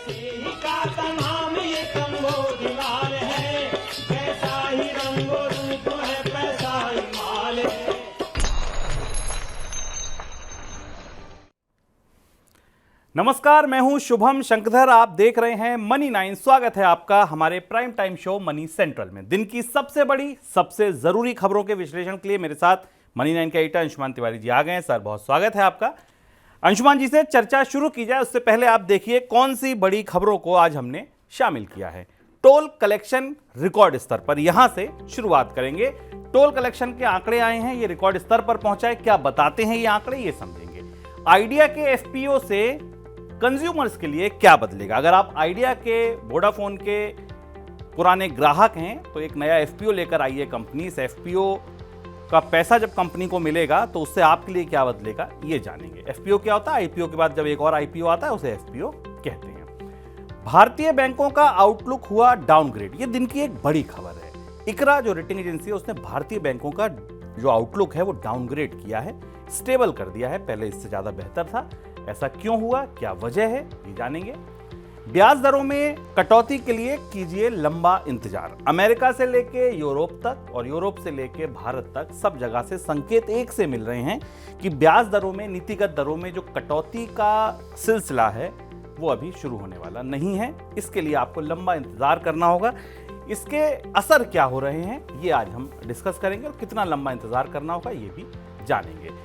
मसीह का तमाम ये संबोधि लाल है, कैसा ही रंगो रूप है पैसा ही माल है। नमस्कार, मैं हूं शुभम शंकरधर। आप देख रहे हैं मनी 9। स्वागत है आपका हमारे prime time show money central में। दिन की सबसे बड़ी, सबसे जरूरी खबरों के विश्लेषण के लिए मेरे साथ मनी 9 के एडिटर अंशुमान तिवारी जी आ गए हैं। सर, बहुत स्वागत है आपका। अंशुमान जी से चर्चा शुरू की जाए उससे पहले आप देखिए कौन सी बड़ी खबरों को आज हमने शामिल किया है। टोल कलेक्शन रिकॉर्ड स्तर पर, यहां से शुरुआत करेंगे। टोल कलेक्शन के आंकड़े आए हैं, ये रिकॉर्ड स्तर पर पहुंचा है। क्या बताते हैं ये आंकड़े, ये समझेंगे। आइडिया के एफपीओ से कंज्यूमर्स के लिए क्या बदलेगा। अगर आप आइडिया के, वोडाफोन के पुराने ग्राहक हैं तो एक नया एफपीओ लेकर आइए कंपनी। इस एफपीओ का पैसा जब कंपनी को मिलेगा तो उससे आपके लिए क्या बदलेगा, ये जानेंगे। एफपीओ क्या होता है? आईपीओ के बाद जब एक और आईपीओ आता है उसे एफपीओ कहते हैं। भारतीय बैंकों का आउटलुक हुआ डाउनग्रेड, ये दिन की एक बड़ी खबर है। इकरा जो रेटिंग एजेंसी है उसने भारतीय बैंकों का जो आउटलुक है वो डाउनग्रेड किया है, स्टेबल कर दिया है। पहले इससे ज्यादा बेहतर था। ऐसा क्यों हुआ, क्या वजह है, ये जानेंगे। ब्याज दरों में कटौती के लिए कीजिए लंबा इंतजार। अमेरिका से लेके यूरोप तक और यूरोप से लेके भारत तक सब जगह से संकेत एक से मिल रहे हैं कि ब्याज दरों में, नीतिगत दरों में जो कटौती का सिलसिला है वो अभी शुरू होने वाला नहीं है। इसके लिए आपको लंबा इंतजार करना होगा। इसके असर क्या हो रहे हैं ये आज हम डिस्कस करेंगे और कितना लंबा इंतजार करना होगा ये भी जानेंगे।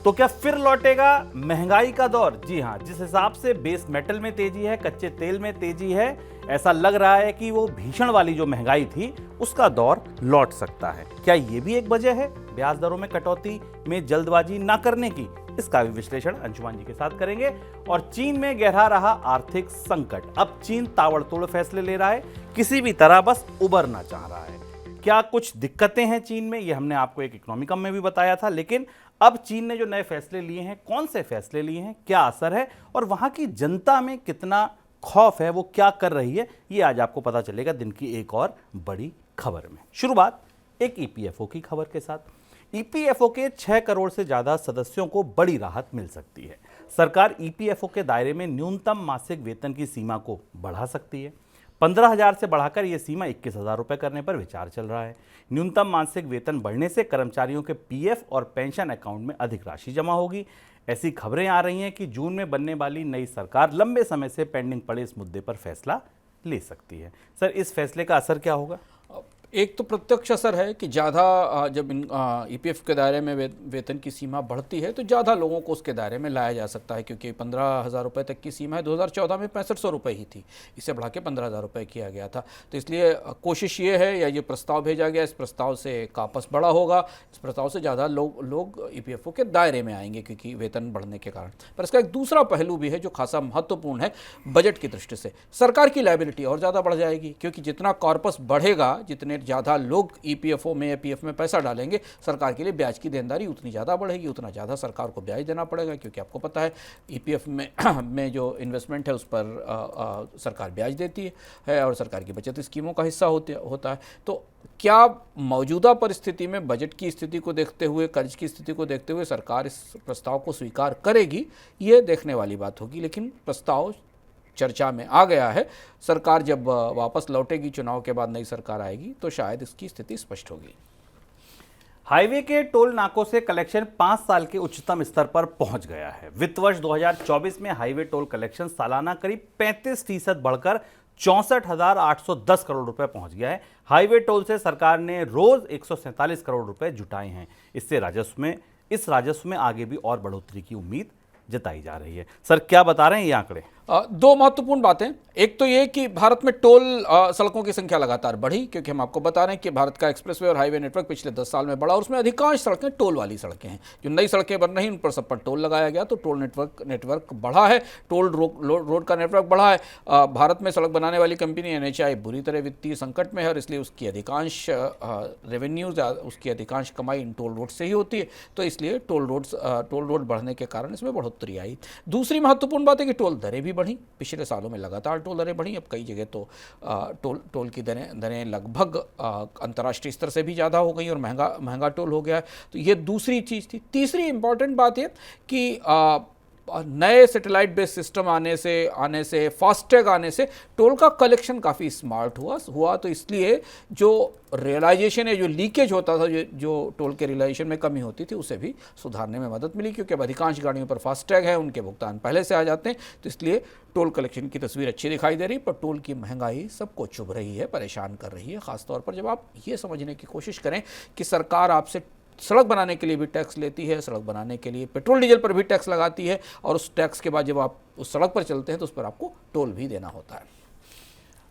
तो क्या फिर लौटेगा महंगाई का दौर? जी हां, जिस हिसाब से बेस मेटल में तेजी है, कच्चे तेल में तेजी है, ऐसा लग रहा है कि वो भीषण वाली जो महंगाई थी उसका दौर लौट सकता है। क्या ये भी एक वजह है ब्याज दरों में कटौती में जल्दबाजी ना करने की? इसका भी विश्लेषण अंशुमान जी के साथ करेंगे। और चीन में गहरा रहा आर्थिक संकट, अब चीन ताबड़तोड़ फैसले ले रहा है, किसी भी तरह बस उबरना चाह रहा है। क्या कुछ दिक्कतें हैं चीन में, ये हमने आपको एक इकोनॉमिकम में भी बताया था। लेकिन अब चीन ने जो नए फैसले लिए हैं, कौन से फैसले लिए हैं, क्या असर है और वहां की जनता में कितना खौफ है, वो क्या कर रही है, ये आज आपको पता चलेगा दिन की एक और बड़ी खबर में। शुरुआत एक ईपीएफओ की खबर के साथ। ईपीएफओ के 6 करोड़ से ज्यादा सदस्यों को बड़ी राहत मिल सकती है। सरकार ईपीएफओ के दायरे में न्यूनतम मासिक वेतन की सीमा को बढ़ा सकती है। 15,000 से बढ़ाकर यह सीमा 21,000 रुपये करने पर विचार चल रहा है। न्यूनतम मासिक वेतन बढ़ने से कर्मचारियों के पीएफ और पेंशन अकाउंट में अधिक राशि जमा होगी। ऐसी खबरें आ रही हैं कि जून में बनने वाली नई सरकार लंबे समय से पेंडिंग पड़े इस मुद्दे पर फैसला ले सकती है। सर, इस फैसले का असर क्या होगा? एक तो प्रत्यक्ष असर है कि ज़्यादा जब ईपीएफ के दायरे में वेतन की सीमा बढ़ती है तो ज़्यादा लोगों को उसके दायरे में लाया जा सकता है, क्योंकि 15,000 रुपये तक की सीमा है। 2014 में 6500 रुपये ही थी, इसे बढ़ा के 15,000 रुपये किया गया था। तो इसलिए कोशिश ये है, या ये प्रस्ताव भेजा गया, इस प्रस्ताव से कापस बढ़ा होगा, इस प्रस्ताव से ज़्यादा लोग ईपीएफओ के दायरे में आएंगे क्योंकि वेतन बढ़ने के कारण। पर इसका एक दूसरा पहलू भी है जो खासा महत्वपूर्ण है बजट की दृष्टि से। सरकार की लायबिलिटी और ज़्यादा बढ़ जाएगी, क्योंकि जितना कॉर्पस बढ़ेगा, जितने ज़्यादा लोग ईपीएफओ में या पीएफ में पैसा डालेंगे, सरकार के लिए ब्याज की देनदारी उतनी ज़्यादा बढ़ेगी, उतना ज़्यादा सरकार को ब्याज देना पड़ेगा। क्योंकि आपको पता है ईपीएफ में जो इन्वेस्टमेंट है उस पर सरकार ब्याज देती है और सरकार की बचत स्कीमों का हिस्सा होता है। तो क्या मौजूदा परिस्थिति में बजट की स्थिति को देखते हुए, कर्ज की स्थिति को देखते हुए सरकार इस प्रस्ताव को स्वीकार करेगी, ये देखने वाली बात होगी। लेकिन प्रस्ताव चर्चा में आ गया है। सरकार जब वापस लौटेगी, चुनाव के बाद नई सरकार आएगी, तो शायद इसकी स्थिति स्पष्ट होगी। हाईवे के टोल नाकों से कलेक्शन 5 साल के उच्चतम स्तर पर पहुंच गया है। वित्त वर्ष 2024 में हाईवे टोल कलेक्शन सालाना करीब 35% बढ़कर 64,810 करोड़ रुपए पहुंच गया है। हाईवे टोल से सरकार ने रोज 147 करोड़ रुपए जुटाए हैं। इस राजस्व में आगे भी और बढ़ोतरी की उम्मीद जताई जा रही है। सर, क्या बता रहे हैं ये आंकड़े? दो महत्वपूर्ण बातें। एक तो ये कि भारत में टोल सड़कों की संख्या लगातार बढ़ी, क्योंकि हम आपको बता रहे हैं कि भारत का एक्सप्रेसवे और हाईवे नेटवर्क पिछले 10 साल में बढ़ा और उसमें अधिकांश सड़कें टोल वाली सड़कें हैं। जो नई सड़कें बन रही हैं उन पर सब पर टोल लगाया गया, तो टोल नेटवर्क बढ़ा है, टोल रोड का नेटवर्क बढ़ा है। भारत में सड़क बनाने वाली कंपनी एनएचएआई बुरी तरह वित्तीय संकट में है और इसलिए उसकी अधिकांश रेवेन्यूज, उसकी अधिकांश कमाई इन टोल रोड से ही होती है। तो इसलिए टोल रोड बढ़ने के कारण इसमें बढ़ोतरी आई। दूसरी महत्वपूर्ण बात है कि टोल दरें भी बढ़ी। पिछले सालों में लगातार टोल दरें बढ़ी। अब कई जगह तो टोल की दरें लगभग अंतर्राष्ट्रीय स्तर से भी ज़्यादा हो गई और महंगा टोल हो गया है। तो ये दूसरी चीज़ थी। तीसरी इंपॉर्टेंट बात है कि नए सैटेलाइट बेस्ड सिस्टम आने से फास्टैग आने से टोल का कलेक्शन काफ़ी स्मार्ट हुआ। तो इसलिए जो रियलाइजेशन है, जो लीकेज होता था, जो टोल के रियलाइजेशन में कमी होती थी, उसे भी सुधारने में मदद मिली, क्योंकि अब अधिकांश गाड़ियों पर फास्टैग है, उनके भुगतान पहले से आ जाते हैं। तो इसलिए टोल कलेक्शन की तस्वीर अच्छी दिखाई दे रही, पर टोल की महंगाई सबको चुभ रही है, परेशान कर रही है। ख़ासतौर पर जब आप ये समझने की कोशिश करें कि सरकार आपसे सड़क बनाने के लिए भी टैक्स लेती है, सड़क बनाने के लिए पेट्रोल डीजल पर भी टैक्स लगाती है, और उस टैक्स के बाद जब आप उस सड़क पर चलते हैं तो उस पर आपको टोल भी देना होता है।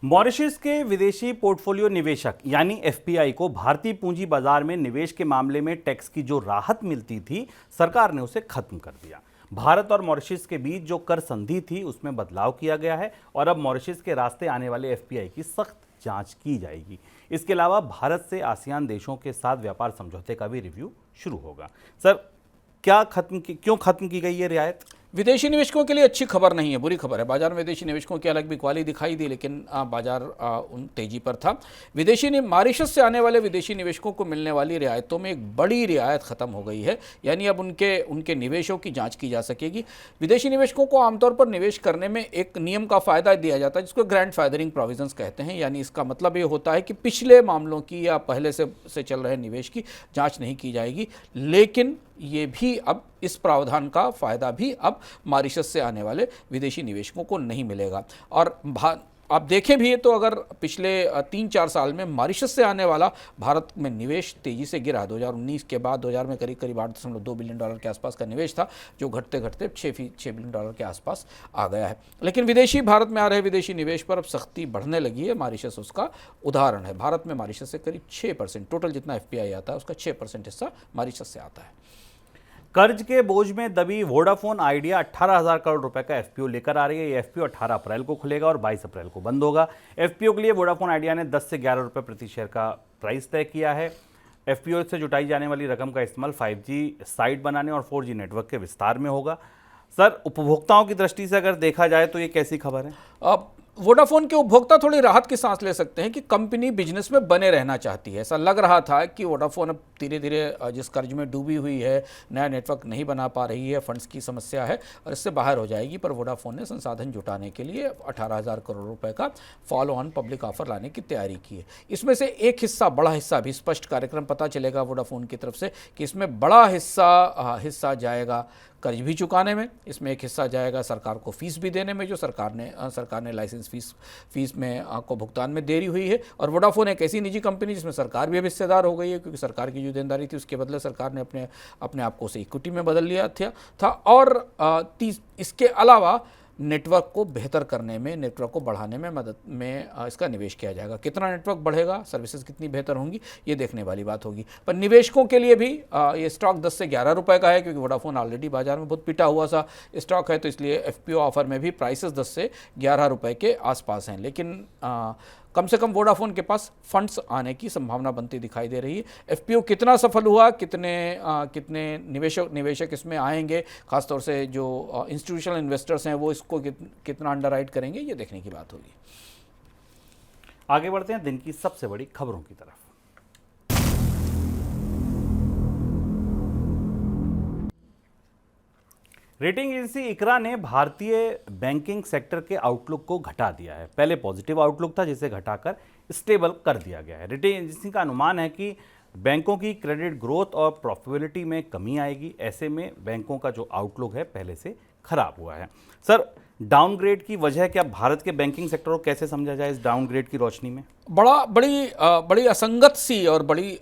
मॉरिशस के विदेशी पोर्टफोलियो निवेशक यानी एफपीआई को भारतीय पूंजी बाजार में निवेश के मामले में टैक्स की जो राहत मिलती थी, सरकार ने उसे खत्म कर दिया। भारत और मॉरिशस के बीच जो कर संधि थी उसमें बदलाव किया गया है और अब मॉरिशस के रास्ते आने वाले एफपीआई की सख्त जांच की जाएगी। इसके अलावा भारत से आसियान देशों के साथ व्यापार समझौते का भी रिव्यू शुरू होगा। सर, क्यों खत्म की गई है रियायत? विदेशी निवेशकों के लिए अच्छी खबर नहीं है, बुरी खबर है। बाजार में विदेशी निवेशकों की अलग बिकवाली दिखाई दी, लेकिन बाजार उन तेजी पर था। मॉरिशस से आने वाले विदेशी निवेशकों को मिलने वाली रियायतों में एक बड़ी रियायत खत्म हो गई है, यानी अब उनके निवेशों की जांच की जा सकेगी। विदेशी निवेशकों को आमतौर पर निवेश करने में एक नियम का फ़ायदा दिया जाता है, जिसको ग्रैंड फादरिंग प्रोविजंस कहते हैं। यानी इसका मतलब ये होता है कि पिछले मामलों की या पहले से चल रहे निवेश की जाँच नहीं की जाएगी, लेकिन ये भी अब इस प्रावधान का फ़ायदा भी अब मॉरिशस से आने वाले विदेशी निवेशकों को नहीं मिलेगा। और आप देखें भी तो अगर पिछले 3-4 साल में मॉरिशस से आने वाला भारत में निवेश तेज़ी से गिरा। 2019 के बाद 2000 में करीब 8.2 बिलियन डॉलर के आसपास का निवेश था, जो घटते घटते 6 बिलियन डॉलर के आसपास आ गया है। लेकिन भारत में आ रहे विदेशी निवेश पर अब सख्ती बढ़ने लगी है। मॉरिशस उसका उदाहरण है। भारत में मॉरिशस से करीब 6%, टोटल जितना एफपीआई आता है उसका 6% हिस्सा मॉरिशस से आता है। कर्ज के बोझ में दबी वोडाफोन आइडिया 18,000 करोड़ रुपए का एफपीओ लेकर आ रही है। ये एफपीओ 18 अप्रैल को खुलेगा और 22 अप्रैल को बंद होगा। एफपीओ के लिए वोडाफोन आइडिया ने 10 से 11 रुपए प्रति शेयर का प्राइस तय किया है। एफपीओ से जुटाई जाने वाली रकम का इस्तेमाल 5G साइट बनाने और 4G नेटवर्क के विस्तार में होगा। सर, उपभोक्ताओं की दृष्टि से अगर देखा जाए तो ये कैसी खबर है? अब वोडाफोन के उपभोक्ता थोड़ी राहत की सांस ले सकते हैं कि कंपनी बिजनेस में बने रहना चाहती है। ऐसा लग रहा था कि वोडाफोन अब धीरे धीरे जिस कर्ज में डूबी हुई है, नया नेटवर्क नहीं बना पा रही है, फंड्स की समस्या है और इससे बाहर हो जाएगी। पर वोडाफोन ने संसाधन जुटाने के लिए 18,000 करोड़ रुपए का फॉलो ऑन पब्लिक ऑफर लाने की तैयारी की है। इसमें से एक हिस्सा, बड़ा हिस्सा, भी स्पष्ट कार्यक्रम पता चलेगा वोडाफोन की तरफ से कि इसमें बड़ा हिस्सा जाएगा कर्ज भी चुकाने में, इसमें एक हिस्सा जाएगा सरकार को फीस भी देने में, जो सरकार ने लाइसेंस फीस में को भुगतान में देरी हुई है। और वोडाफोन एक ऐसी निजी कंपनी जिसमें सरकार भी अब हिस्सेदार हो गई है, क्योंकि सरकार की जो देनदारी थी उसके बदले सरकार ने अपने आप को उसे इक्विटी में बदल लिया था। और इसके अलावा नेटवर्क को बेहतर करने में, नेटवर्क को बढ़ाने में मदद में इसका निवेश किया जाएगा। कितना नेटवर्क बढ़ेगा, सर्विसेज कितनी बेहतर होंगी, ये देखने वाली बात होगी। पर निवेशकों के लिए भी ये स्टॉक 10 से 11 रुपए का है, क्योंकि वोडाफोन ऑलरेडी बाजार में बहुत पिटा हुआ सा स्टॉक है। तो इसलिए एफपीओ ऑफर में भी प्राइसेस 10 से 11 रुपए के आसपास हैं। लेकिन कम से कम वोडाफोन के पास फंड्स आने की संभावना बनती दिखाई दे रही है। एफपीओ कितना सफल हुआ, कितने निवेशक इसमें आएंगे, खासतौर से जो इंस्टीट्यूशनल इन्वेस्टर्स हैं वो इसको कितना अंडरराइट करेंगे, ये देखने की बात होगी। आगे बढ़ते हैं दिन की सबसे बड़ी खबरों की तरफ। रेटिंग एजेंसी इकरा ने भारतीय बैंकिंग सेक्टर के आउटलुक को घटा दिया है। पहले पॉजिटिव आउटलुक था, जिसे घटाकर स्टेबल कर दिया गया है। रेटिंग एजेंसी का अनुमान है कि बैंकों की क्रेडिट ग्रोथ और प्रॉफिटेबिलिटी में कमी आएगी। ऐसे में बैंकों का जो आउटलुक है पहले से खराब हुआ है। सर, डाउनग्रेड की वजह क्या, भारत के बैंकिंग सेक्टर को कैसे समझा जाए इस डाउनग्रेड की रोशनी में? बड़ी असंगत सी और बड़ी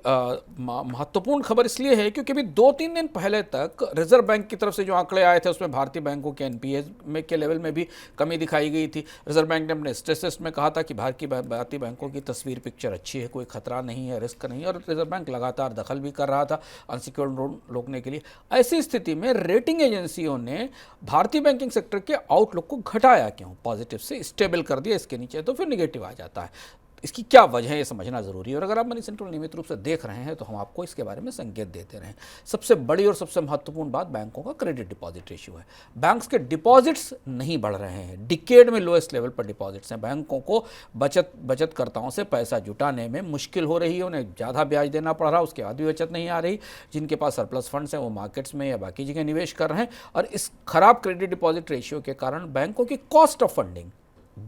महत्वपूर्ण खबर इसलिए है क्योंकि अभी 2-3 दिन पहले तक रिजर्व बैंक की तरफ से जो आंकड़े आए थे उसमें भारतीय बैंकों के एनपीए के लेवल में भी कमी दिखाई गई थी। रिजर्व बैंक ने अपने स्ट्रेस टेस्ट में कहा था कि भारतीय बैंकों की तस्वीर पिक्चर अच्छी है, कोई खतरा नहीं है, रिस्क नहीं है, और रिजर्व बैंक लगातार दखल भी कर रहा था अनसिक्योर्ड लोन रोकने के लिए। ऐसी स्थिति में रेटिंग एजेंसियों ने भारतीय बैंकिंग सेक्टर के आउटलुक को घटाया। क्यों? पॉजिटिव से स्टेबल कर दिया, इसके नीचे तो फिर निगेटिव आ जाता है। इसकी क्या वजह है ये समझना ज़रूरी है। और अगर आप मनी सेंट्रल नियमित रूप से देख रहे हैं तो हम आपको इसके बारे में संकेत देते रहें। सबसे बड़ी और सबसे महत्वपूर्ण बात बैंकों का क्रेडिट डिपॉजिट रेशियो है। बैंक्स के डिपॉजिट्स नहीं बढ़ रहे हैं, डिकेड में लोएस्ट लेवल पर डिपॉजिट्स हैं। बैंकों को बचतकर्ताओं से पैसा जुटाने में मुश्किल हो रही है, उन्हें ज़्यादा ब्याज देना पड़ रहा है, उसके बाद भी बचत नहीं आ रही। जिनके पास सरप्लस फंड्स हैं वो मार्केट्स में या बाकी जगह निवेश कर रहे हैं, और इस खराब क्रेडिट डिपॉजिट रेशियो के कारण बैंकों की कॉस्ट ऑफ फंडिंग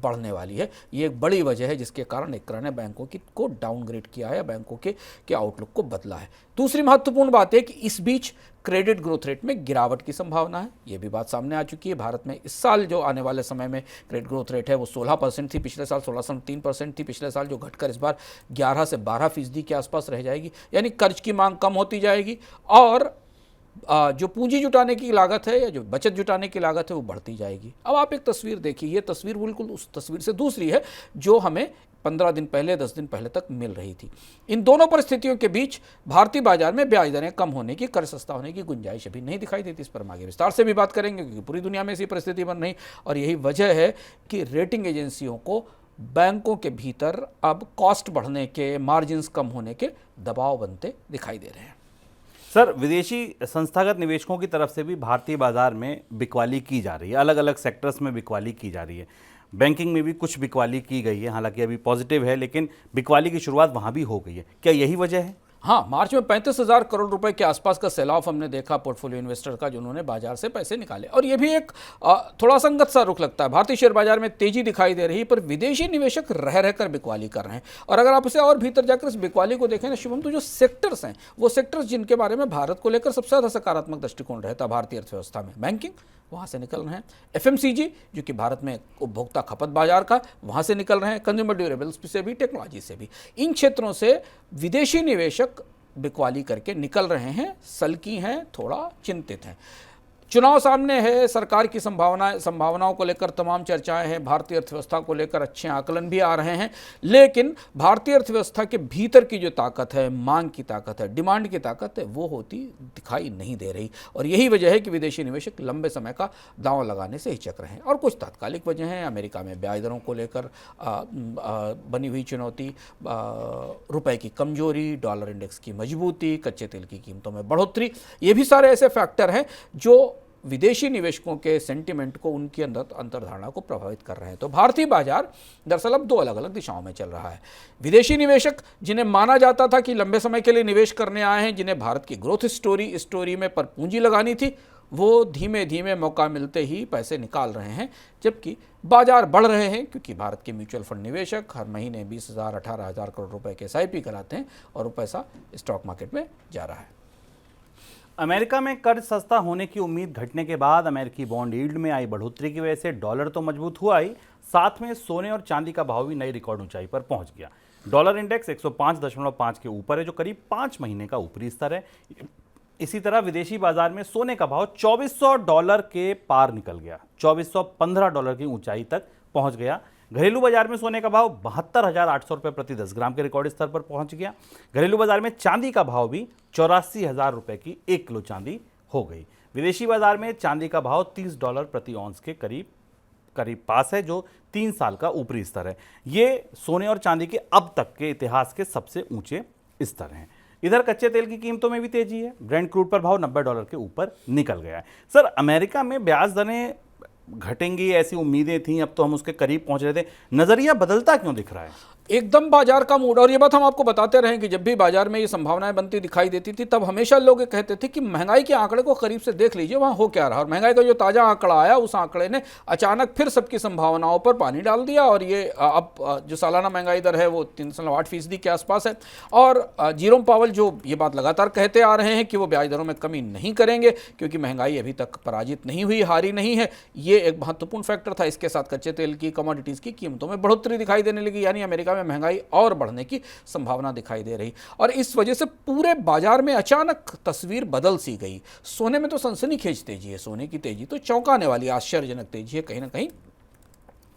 बढ़ने वाली है। ये एक बड़ी वजह है जिसके कारण ICRA ने बैंकों को डाउनग्रेड किया है, बैंकों के आउटलुक को बदला है। दूसरी महत्वपूर्ण बात है कि इस बीच क्रेडिट ग्रोथ रेट में गिरावट की संभावना है। ये भी बात सामने आ चुकी है। भारत में इस साल जो आने वाले समय में क्रेडिट ग्रोथ रेट है वो 16% थी, पिछले साल 16.3% थी पिछले साल, जो घटकर इस बार 11 से 12% के आसपास रह जाएगी। यानी कर्ज की मांग कम होती जाएगी और जो पूंजी जुटाने की लागत है या जो बचत जुटाने की लागत है वो बढ़ती जाएगी। अब आप एक तस्वीर देखिए, ये तस्वीर बिल्कुल उस तस्वीर से दूसरी है जो हमें 15 दिन पहले 10 दिन पहले तक मिल रही थी। इन दोनों परिस्थितियों के बीच भारतीय बाजार में ब्याज दरें कम होने की, कर्ज सस्ता होने की गुंजाइश अभी नहीं दिखाई देती। इस पर हम आगे विस्तार से भी बात करेंगे क्योंकि पूरी दुनिया में ऐसी परिस्थिति बन रही, और यही वजह है कि रेटिंग एजेंसियों को बैंकों के भीतर अब कॉस्ट बढ़ने के, मार्जिन्स कम होने के दबाव बनते दिखाई दे रहे हैं। सर, विदेशी संस्थागत निवेशकों की तरफ से भी भारतीय बाजार में बिकवाली की जा रही है, अलग अलग सेक्टर्स में बिकवाली की जा रही है। बैंकिंग में भी कुछ बिकवाली की गई है, हालांकि अभी पॉजिटिव है, लेकिन बिकवाली की शुरुआत वहां भी हो गई है। क्या यही वजह है? हाँ, मार्च में 35,000 करोड़ रुपए के आसपास का सेल ऑफ हमने देखा पोर्टफोलियो इन्वेस्टर का, जिन्होंने बाजार से पैसे निकाले। और ये भी एक थोड़ा संगत सा रुख लगता है। भारतीय शेयर बाजार में तेजी दिखाई दे रही है, पर विदेशी निवेशक रह रहकर बिकवाली कर रहे हैं। और अगर आप इसे और भीतर जाकर इस बिकवाली को देखें ना शुभम, तो जो सेक्टर्स हैं वो सेक्टर्स जिनके बारे में भारत को लेकर सबसे ज़्यादा सकारात्मक दृष्टिकोण रहता है भारतीय अर्थव्यवस्था में, बैंकिंग वहाँ से निकल रहे हैं, FMCG जो कि भारत में उपभोक्ता खपत बाजार का, वहाँ से निकल रहे हैं, कंज्यूमर ड्यूरेबल्स से भी, टेक्नोलॉजी से भी। इन क्षेत्रों से विदेशी निवेशक बिकवाली करके निकल रहे हैं, सल्की हैं, थोड़ा चिंतित हैं। चुनाव सामने है, सरकार की संभावनाओं को लेकर तमाम चर्चाएं हैं, भारतीय अर्थव्यवस्था को लेकर अच्छे आकलन भी आ रहे हैं, लेकिन भारतीय अर्थव्यवस्था के भीतर की जो ताकत है, मांग की ताकत है, डिमांड की ताकत है, वो होती दिखाई नहीं दे रही। और यही वजह है कि विदेशी निवेशक लंबे समय का दांव लगाने से हिचक रहे हैं। और कुछ तात्कालिक वजह हैं, अमेरिका में ब्याज दरों को लेकर बनी हुई चुनौती, रुपए की कमजोरी, डॉलर इंडेक्स की मजबूती, कच्चे तेल की कीमतों में बढ़ोतरी, ये भी सारे ऐसे फैक्टर हैं जो विदेशी निवेशकों के सेंटिमेंट को, उनकी अंतर्धारणा को प्रभावित कर रहे हैं। तो भारतीय बाजार दरअसल अब दो अलग अलग दिशाओं में चल रहा है। विदेशी निवेशक जिन्हें माना जाता था कि लंबे समय के लिए निवेश करने आए हैं, जिन्हें भारत की ग्रोथ स्टोरी में पर पूंजी लगानी थी, वो धीमे धीमे मौका मिलते ही पैसे निकाल रहे हैं, जबकि बाजार बढ़ रहे हैं क्योंकि भारत के म्यूचुअल फंड निवेशक हर महीने 20,000 18,000 करोड़ रुपए के SIP कराते हैं और वो पैसा स्टॉक मार्केट में जा रहा है। अमेरिका में कर्ज सस्ता होने की उम्मीद घटने के बाद अमेरिकी बॉन्ड यील्ड में आई बढ़ोतरी की वजह से डॉलर तो मजबूत हुआ ही, साथ में सोने और चांदी का भाव भी नई रिकॉर्ड ऊंचाई पर पहुंच गया। डॉलर इंडेक्स 105.5 के ऊपर है, जो करीब 5 महीने का ऊपरी स्तर है। इसी तरह विदेशी बाजार में सोने का भाव $2,400 के पार निकल गया, $2,415 की ऊंचाई तक पहुंच गया। घरेलू बाजार में सोने का भाव 72,800 रुपये प्रति 10 ग्राम के रिकॉर्ड स्तर पर पहुंच गया। घरेलू बाजार में चांदी का भाव भी 84,000 रुपये की 1 किलो चांदी हो गई। विदेशी बाजार में चांदी का भाव $30 प्रति औंस के करीब पास है, जो 3 साल का ऊपरी स्तर है। ये सोने और चांदी के अब तक के इतिहास के सबसे ऊंचे स्तर हैं। इधर कच्चे तेल की कीमतों में भी तेजी है, ब्रेंट क्रूड पर भाव $90 के ऊपर निकल गया है। सर, अमेरिका में ब्याज दरें घटेंगी ऐसी उम्मीदें थी, अब तो हम उसके करीब पहुंच रहे थे, नजरिया बदलता क्यों दिख रहा है? एकदम बाजार का मूड। और ये बात हम आपको बताते रहे कि जब भी बाजार में ये संभावनाएं बनती दिखाई देती थी, तब हमेशा लोग ये कहते थे कि महंगाई के आंकड़े को करीब से देख लीजिए, वहां हो क्या रहा। और महंगाई का जो ताजा आंकड़ा आया, उस आंकड़े ने अचानक फिर सबकी संभावनाओं पर पानी डाल दिया। और ये अब जो सालाना महंगाई दर है वो 3.8% के आसपास है। और जेरोम पावेल जो ये बात लगातार कहते आ रहे हैं कि वो ब्याज दरों में कमी नहीं करेंगे क्योंकि महंगाई अभी तक पराजित नहीं हुई, हारी नहीं है। ये एक महत्वपूर्ण फैक्टर था। इसके साथ कच्चे तेल की, कमोडिटीज की कीमतों में बढ़ोतरी दिखाई देने लगी, यानी अमेरिका में महंगाई और बढ़ने की संभावना दिखाई दे रही। और इस वजह से पूरे बाजार में अचानक तस्वीर बदल सी गई। सोने में तो सनसनीखेज तेजी है, सोने की तेजी तो चौंकाने वाली, आश्चर्यजनक तेजी है, कहीं ना कहीं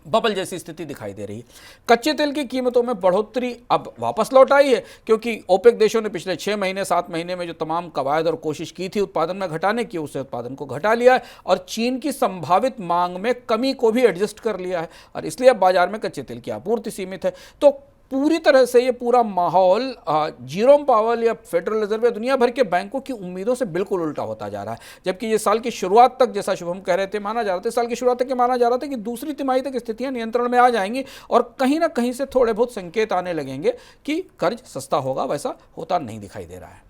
बबल जैसी स्थिति दिखाई दे रही है। कच्चे तेल की कीमतों में बढ़ोतरी अब वापस लौट आई है क्योंकि ओपेक देशों ने पिछले 6 महीने 7 महीने में जो तमाम कवायद और कोशिश की थी उत्पादन में घटाने की, उसे उत्पादन को घटा लिया है और चीन की संभावित मांग में कमी को भी एडजस्ट कर लिया है। और इसलिए अब बाजार में कच्चे तेल की आपूर्ति सीमित है। तो पूरी तरह से ये पूरा माहौल जीरोम पावल या फेडरल रिजर्व या दुनिया भर के बैंकों की उम्मीदों से बिल्कुल उल्टा होता जा रहा है। जबकि ये साल की शुरुआत तक, जैसा शुभम कह रहे थे, माना जा रहा था, साल की शुरुआत तक ये माना जा रहा था कि दूसरी तिमाही तक स्थितियां नियंत्रण में आ जाएंगी और कहीं ना कहीं से थोड़े बहुत संकेत आने लगेंगे कि कर्ज सस्ता होगा। वैसा होता नहीं दिखाई दे रहा है।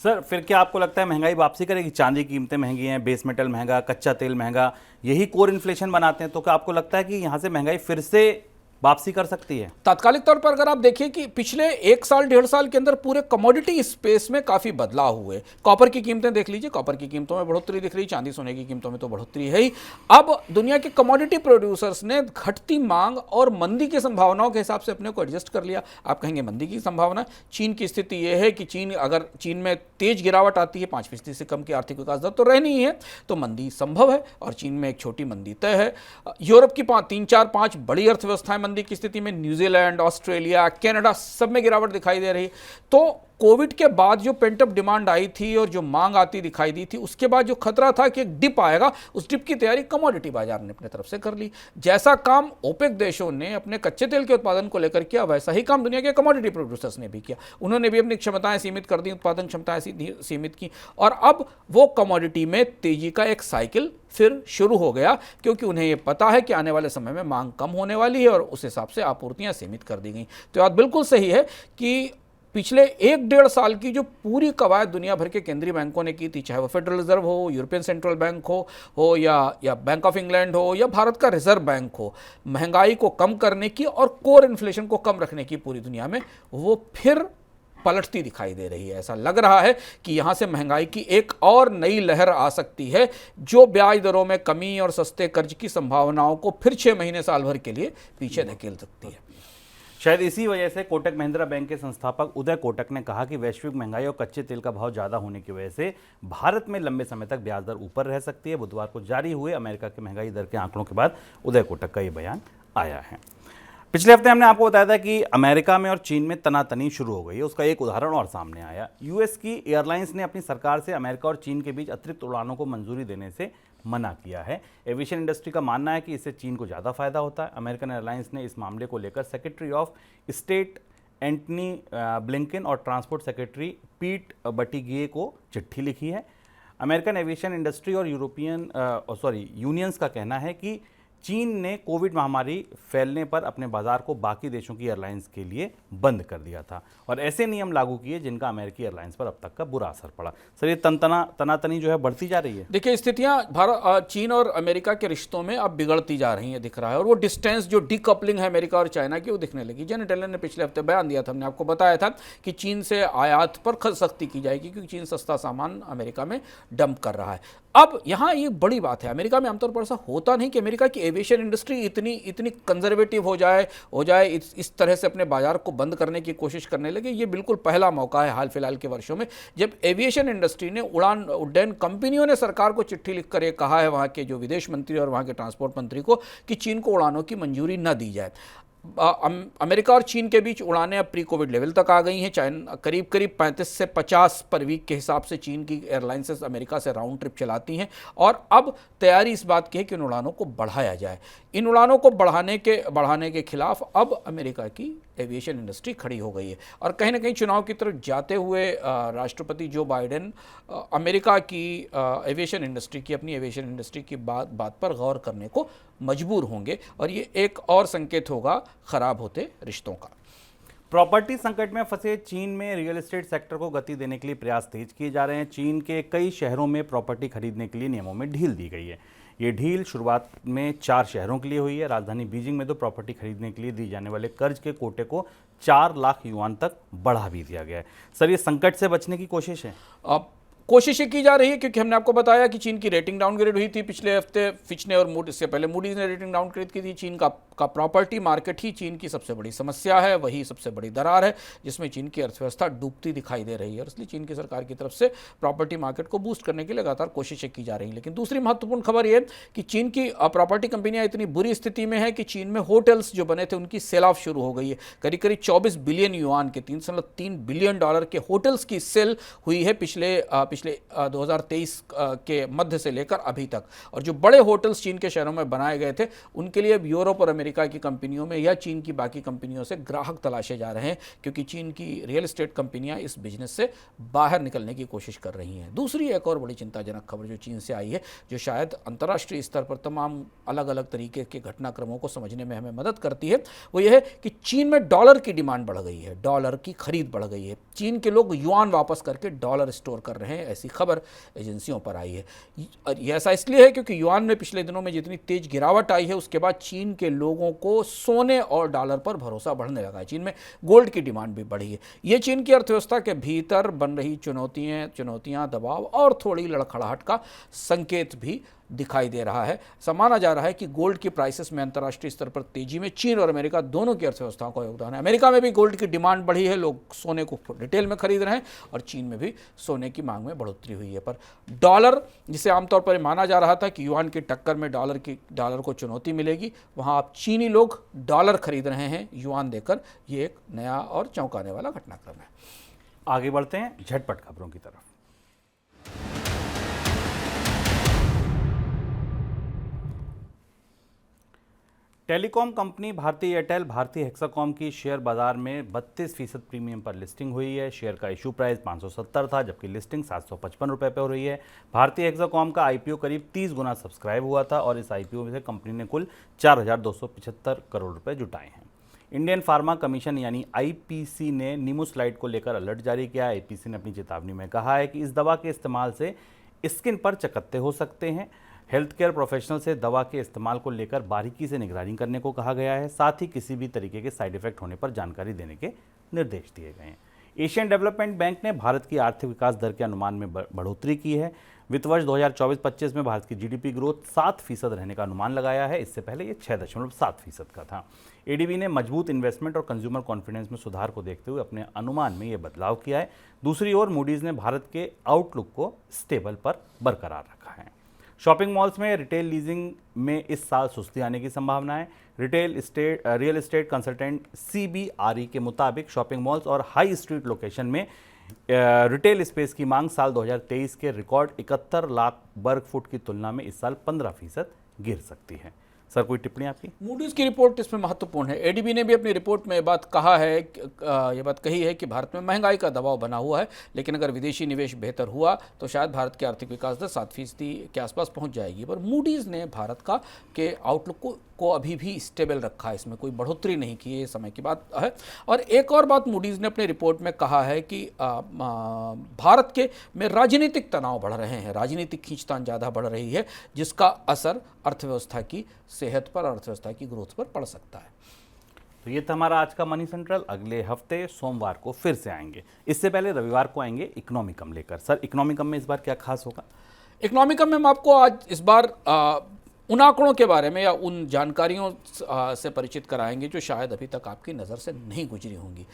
सर, फिर क्या आपको लगता है महंगाई वापसी करेगी? चांदी की कीमतें महंगी हैं, बेस मेटल महंगा, कच्चा तेल महंगा, यही कोर इन्फ्लेशन बनाते हैं। तो क्या आपको लगता है कि यहां से महंगाई फिर से वापसी कर सकती है? तात्कालिक तौर पर अगर आप देखिए कि पिछले 1 साल 1.5 साल के अंदर पूरे कमोडिटी स्पेस में काफी बदलाव हुए। कॉपर की कीमतें देख लीजिए, कॉपर की कीमतों में बढ़ोतरी दिख रही, चांदी सोने की कीमतों में तो बढ़ोतरी है ही। अब दुनिया के कमोडिटी प्रोड्यूसर्स ने घटती मांग और मंदी की संभावनाओं के हिसाब से अपने को एडजस्ट कर लिया। आप कहेंगे मंदी की संभावना, चीन की स्थिति यह है कि चीन में तेज गिरावट आती है, 5% से कम की आर्थिक विकास दर तो रहनी ही है, तो मंदी संभव है और चीन में एक छोटी मंदी तय है। यूरोप की 3-4-5 बड़ी अर्थव्यवस्थाएं मंदी की स्थिति में, न्यूजीलैंड, ऑस्ट्रेलिया, कनाडा, सब में गिरावट दिखाई दे रही। तो कोविड के बाद जो पेंटअप डिमांड आई थी और जो मांग आती दिखाई दी थी, उसके बाद जो खतरा था कि एक डिप आएगा, उस डिप की तैयारी कमोडिटी बाजार ने अपने तरफ से कर ली। जैसा काम ओपेक देशों ने अपने कच्चे तेल के उत्पादन को लेकर किया, वैसा ही काम दुनिया के कमोडिटी प्रोड्यूसर्स ने भी किया। उन्होंने भी अपनी क्षमताएं सीमित कर दी, उत्पादन क्षमताएं सीमित की, और अब वो कमोडिटी में तेजी का एक साइकिल फिर शुरू हो गया, क्योंकि उन्हें यह पता है कि आने वाले समय में मांग कम होने वाली है और उस हिसाब से आपूर्तियां सीमित कर दी गई। तो बात बिल्कुल सही है कि पिछले 1-1.5 साल की जो पूरी कवायद दुनिया भर के केंद्रीय बैंकों ने की थी, चाहे वो फेडरल रिजर्व हो, यूरोपियन सेंट्रल बैंक हो या बैंक ऑफ इंग्लैंड हो या भारत का रिजर्व बैंक हो, महंगाई को कम करने की और कोर इन्फ्लेशन को कम रखने की पूरी दुनिया में, वो फिर पलटती दिखाई दे रही है। ऐसा लग रहा है कि यहां से महंगाई की एक और नई लहर आ सकती है, जो ब्याज दरों में कमी और सस्ते कर्ज की संभावनाओं को फिर 6 महीने साल भर के लिए पीछे धकेल सकती है। शायद इसी वजह से कोटक महिंद्रा बैंक के संस्थापक उदय कोटक ने कहा कि वैश्विक महंगाई और कच्चे तेल का भाव ज़्यादा होने की वजह से भारत में लंबे समय तक ब्याज दर ऊपर रह सकती है। बुधवार को जारी हुए अमेरिका के महंगाई दर के आंकड़ों के बाद उदय कोटक का ये बयान आया है। पिछले हफ्ते हमने आपको बताया था कि अमेरिका में और चीन में तनातनी शुरू हो गई है। उसका एक उदाहरण और सामने आया। यूएस की एयरलाइंस ने अपनी सरकार से अमेरिका और चीन के बीच अतिरिक्त उड़ानों को मंजूरी देने से मना किया है। एविएशन इंडस्ट्री का मानना है कि इससे चीन को ज़्यादा फायदा होता है। अमेरिकन एयरलाइंस ने इस मामले को लेकर secretary of state Antony Blinken और ट्रांसपोर्ट सेक्रेटरी पीट बटिगिए को चिट्ठी लिखी है। अमेरिकन एविएशन इंडस्ट्री और यूनियंस का कहना है कि चीन ने कोविड महामारी फैलने पर अपने बाजार को बाकी देशों की एयरलाइंस के लिए बंद कर दिया था और ऐसे नियम लागू किए जिनका अमेरिकी एयरलाइंस पर अब तक का बुरा असर पड़ा। सर, ये तनातनी जो है बढ़ती जा रही है। देखिए, स्थितियां चीन और अमेरिका के रिश्तों में अब बिगड़ती जा रही हैं, दिख रहा है। और वो डिस्टेंस, जो डीकपलिंग है अमेरिका और चाइना की, वो दिखने लगी। जेनेट येलन ने पिछले हफ्ते बयान दिया था, हमने आपको बताया था कि चीन से आयात पर सख्ती की जाएगी क्योंकि चीन सस्ता सामान अमेरिका में डंप कर रहा है। अब यहाँ ये बड़ी बात है, अमेरिका में आमतौर पर ऐसा होता नहीं कि अमेरिका की एविएशन इंडस्ट्री इतनी कंजर्वेटिव हो जाए इस तरह से अपने बाजार को बंद करने की कोशिश करने लगे। ये बिल्कुल पहला मौका है हाल फिलहाल के वर्षों में जब एविएशन इंडस्ट्री ने, उड्डयन कंपनियों ने सरकार को चिट्ठी लिखकर ये कहा है, वहाँ के जो विदेश मंत्री और वहाँ के ट्रांसपोर्ट मंत्री को, कि चीन को उड़ानों की मंजूरी न दी जाए। अमेरिका और चीन के बीच उड़ानें अब प्री कोविड लेवल तक आ गई हैं। चाइना करीब 35 से 50 पर वीक के हिसाब से चीन की एयरलाइंसेस अमेरिका से राउंड ट्रिप चलाती हैं और अब तैयारी इस बात की है कि इन उड़ानों को बढ़ाया जाए। इन उड़ानों को बढ़ाने के खिलाफ अब अमेरिका की एविएशन इंडस्ट्री खड़ी हो गई है और कहीं ना कहीं चुनाव की तरफ जाते हुए राष्ट्रपति जो बाइडेन अमेरिका की एविएशन इंडस्ट्री की, अपनी एविएशन इंडस्ट्री की बात पर गौर करने को मजबूर होंगे और ये एक और संकेत होगा खराब होते रिश्तों का। प्रॉपर्टी संकट में फंसे चीन में रियल एस्टेट सेक्टर को गति देने के लिए प्रयास तेज किए जा रहे हैं। चीन के कई शहरों में प्रॉपर्टी खरीदने के लिए नियमों में ढील दी गई है। ये ढील शुरुआत में 4 शहरों के लिए हुई है। राजधानी बीजिंग में तो प्रॉपर्टी खरीदने के लिए दी जाने वाले कर्ज के कोटे को 4 लाख युआन तक बढ़ा भी दिया गया है। सर, ये संकट से बचने की कोशिश है? अब कोशिशें की जा रही है क्योंकि हमने आपको बताया कि चीन की रेटिंग डाउनग्रेड हुई थी पिछले हफ्ते। फिच ने और मूडीज, इससे पहले मूडीज ने रेटिंग डाउनग्रेड की थी। चीन का प्रॉपर्टी मार्केट ही चीन की सबसे बड़ी समस्या है, वही सबसे बड़ी दरार है जिसमें चीन की अर्थव्यवस्था डूबती दिखाई दे रही है और इसलिए चीन की सरकार की तरफ से प्रॉपर्टी मार्केट को बूस्ट करने के लिए लगातार कोशिशें की जा रही हैं। लेकिन दूसरी महत्वपूर्ण खबर यह कि चीन की प्रॉपर्टी कंपनियां इतनी बुरी स्थिति में है कि चीन में होटल्स जो बने थे उनकी सेल ऑफ शुरू हो गई है। करीब 24 बिलियन युआन के, $3.3 बिलियन के होटल्स की सेल हुई है पिछले पिछले 2023 के मध्य से लेकर अभी तक। और जो बड़े होटल्स चीन के शहरों में बनाए गए थे, उनके लिए अब यूरोप और अमेरिका की कंपनियों में या चीन की बाकी कंपनियों से ग्राहक तलाशे जा रहे हैं, क्योंकि चीन की रियल एस्टेट कंपनियां इस बिजनेस से बाहर निकलने की कोशिश कर रही हैं। दूसरी एक और बड़ी चिंताजनक खबर जो चीन से आई है, जो शायद अंतर्राष्ट्रीय स्तर पर तमाम अलग अलग तरीके के घटनाक्रमों को समझने में हमें मदद करती है, वो ये है कि चीन में डॉलर की डिमांड बढ़ गई है, डॉलर की खरीद बढ़ गई है। चीन के लोग युआन वापस करके डॉलर स्टोर कर रहे हैं, ऐसी खबर एजेंसियों पर आई है। ये ऐसा इसलिए है क्योंकि युआन में पिछले दिनों में जितनी तेज गिरावट आई है, उसके बाद चीन के लोगों को सोने और डॉलर पर भरोसा बढ़ने लगा है। चीन में गोल्ड की डिमांड भी बढ़ी है। ये चीन की अर्थव्यवस्था के भीतर बन रही चुनौतियां, दबाव और थोड़ी लड़खड़ाहट का संकेत भी दिखाई दे रहा है। माना जा रहा है कि गोल्ड की प्राइसेस में अंतर्राष्ट्रीय स्तर पर तेजी में चीन और अमेरिका दोनों की अर्थव्यवस्थाओं का योगदान है। अमेरिका में भी गोल्ड की डिमांड बढ़ी है, लोग सोने को रिटेल में खरीद रहे हैं, और चीन में भी सोने की मांग में बढ़ोतरी हुई है। पर डॉलर, जिसे आमतौर पर माना जा रहा था कि युआन की टक्कर में डॉलर को चुनौती मिलेगी, वहाँ आप चीनी लोग डॉलर खरीद रहे हैं युआन देकर। ये एक नया और चौंकाने वाला घटनाक्रम है। आगे बढ़ते हैं झटपट खबरों की तरफ। टेलीकॉम कंपनी भारती एयरटेल भारती हेक्साकॉम की शेयर बाजार में 32% प्रीमियम पर लिस्टिंग हुई है। शेयर का इशू प्राइस 570 था, जबकि लिस्टिंग 755 रुपये पे हो रही है। भारती हेक्साकॉम का आईपीओ करीब 30 गुना सब्सक्राइब हुआ था और इस आईपीओ से कंपनी ने कुल 4,275 करोड़ रुपए जुटाए हैं। इंडियन फार्मा कमीशन यानी आईपीसी ने नीमोस्लाइड को लेकर अलर्ट जारी किया। आईपीसी ने अपनी चेतावनी में कहा है कि इस दवा के इस्तेमाल से स्किन पर चकत्ते हो सकते हैं। हेल्थ केयर प्रोफेशनल से दवा के इस्तेमाल को लेकर बारीकी से निगरानी करने को कहा गया है। साथ ही किसी भी तरीके के साइड इफेक्ट होने पर जानकारी देने के निर्देश दिए गए हैं। एशियन डेवलपमेंट बैंक ने भारत की आर्थिक विकास दर के अनुमान में बढ़ोतरी की है। वित्त वर्ष 2024-25 में भारत की जीडीपी ग्रोथ 7% रहने का अनुमान लगाया है। इससे पहले ये 6.7% का था। एडीबी ने मजबूत इन्वेस्टमेंट और कंज्यूमर कॉन्फिडेंस में सुधार को देखते हुए अपने अनुमान में ये बदलाव किया है। दूसरी ओर मूडीज ने भारत के आउटलुक को स्टेबल पर बरकरार रखा है। शॉपिंग मॉल्स में रिटेल लीजिंग में इस साल सुस्ती आने की संभावना है। रियल एस्टेट कंसल्टेंट सीबीआरई के मुताबिक शॉपिंग मॉल्स और हाई स्ट्रीट लोकेशन में रिटेल स्पेस की मांग साल 2023 के रिकॉर्ड 71 लाख वर्ग फुट की तुलना में इस साल 15% गिर सकती है। सर, कोई टिप्पणी आपकी? मूडीज की रिपोर्ट इसमें महत्वपूर्ण है। एडीबी ने भी अपनी रिपोर्ट में ये बात कही है कि भारत में महंगाई का दबाव बना हुआ है, लेकिन अगर विदेशी निवेश बेहतर हुआ तो शायद भारत की आर्थिक विकास दर 7% के आसपास पहुंच जाएगी। पर मूडीज ने भारत के आउटलुक को अभी भी स्टेबल रखा है, इसमें कोई बढ़ोतरी नहीं की, ये समय की बात है। और एक और बात मूडीज ने अपनी रिपोर्ट में कहा है कि भारत में राजनीतिक तनाव बढ़ रहे हैं, राजनीतिक खींचतान ज़्यादा बढ़ रही है, जिसका असर अर्थव्यवस्था की सेहत पर, अर्थव्यवस्था की ग्रोथ पर पड़ सकता है। तो ये था हमारा आज का मनी सेंट्रल। अगले हफ्ते सोमवार को फिर से आएंगे। इससे पहले रविवार को आएंगे इकोनॉमिकम लेकर। सर, इकोनॉमिकम में इस बार क्या खास होगा? इकोनॉमिकम में हम आपको आज इस बार उन आंकड़ों के बारे में या उन जानकारियों से परिचित कराएंगे जो शायद अभी तक आपकी नज़र से नहीं गुजरी होंगी।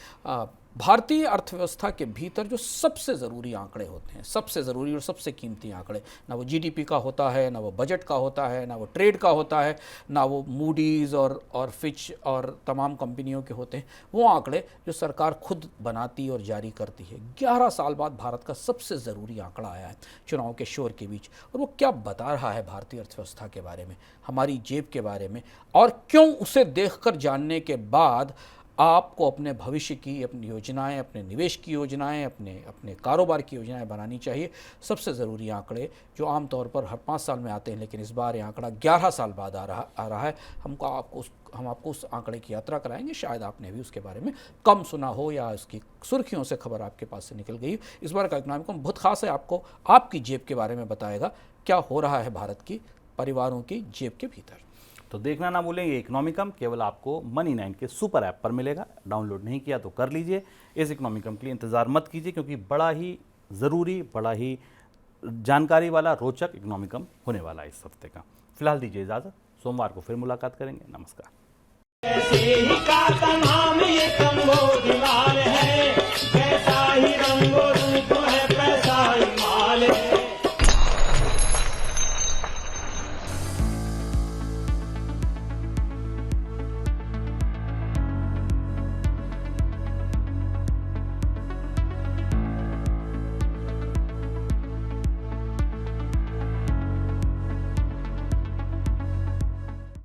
भारतीय अर्थव्यवस्था के भीतर जो सबसे ज़रूरी आंकड़े होते हैं, सबसे ज़रूरी और सबसे कीमती आंकड़े, ना वो जीडीपी का होता है, ना वो बजट का होता है, ना वो ट्रेड का होता है, ना वो मूडीज़ और फिच और तमाम कंपनियों के होते हैं, वो आंकड़े जो सरकार खुद बनाती और जारी करती है। 11 साल बाद भारत का सबसे ज़रूरी आंकड़ा आया है चुनाव के शोर के बीच, और वो क्या बता रहा है भारतीय अर्थव्यवस्था के बारे में, हमारी जेब के बारे में, और क्यों उसे देखकर जानने के बाद आपको अपने भविष्य की अपनी योजनाएं, अपने निवेश की योजनाएं, अपने कारोबार की योजनाएं बनानी चाहिए। सबसे ज़रूरी आंकड़े जो आमतौर पर हर 5 साल में आते हैं, लेकिन इस बार ये आंकड़ा 11 साल बाद आ रहा है। हम आपको उस आंकड़े की यात्रा कराएंगे। शायद आपने भी उसके बारे में कम सुना हो या उसकी सुर्खियों से खबर आपके पास से निकल गई। इस बार का इकोनॉमिकम बहुत खास है, आपको आपकी जेब के बारे में बताएगा, क्या हो रहा है भारत की परिवारों की जेब के भीतर। तो देखना ना भूलें, ये इकोनॉमिकम केवल आपको मनी 9 के सुपर ऐप पर मिलेगा। डाउनलोड नहीं किया तो कर लीजिए। इस इकोनॉमिकम के लिए इंतज़ार मत कीजिए, क्योंकि बड़ा ही ज़रूरी, बड़ा ही जानकारी वाला, रोचक इकोनॉमिकम होने वाला है इस हफ्ते का। फिलहाल दीजिए इजाज़त, सोमवार को फिर मुलाकात करेंगे। नमस्कार।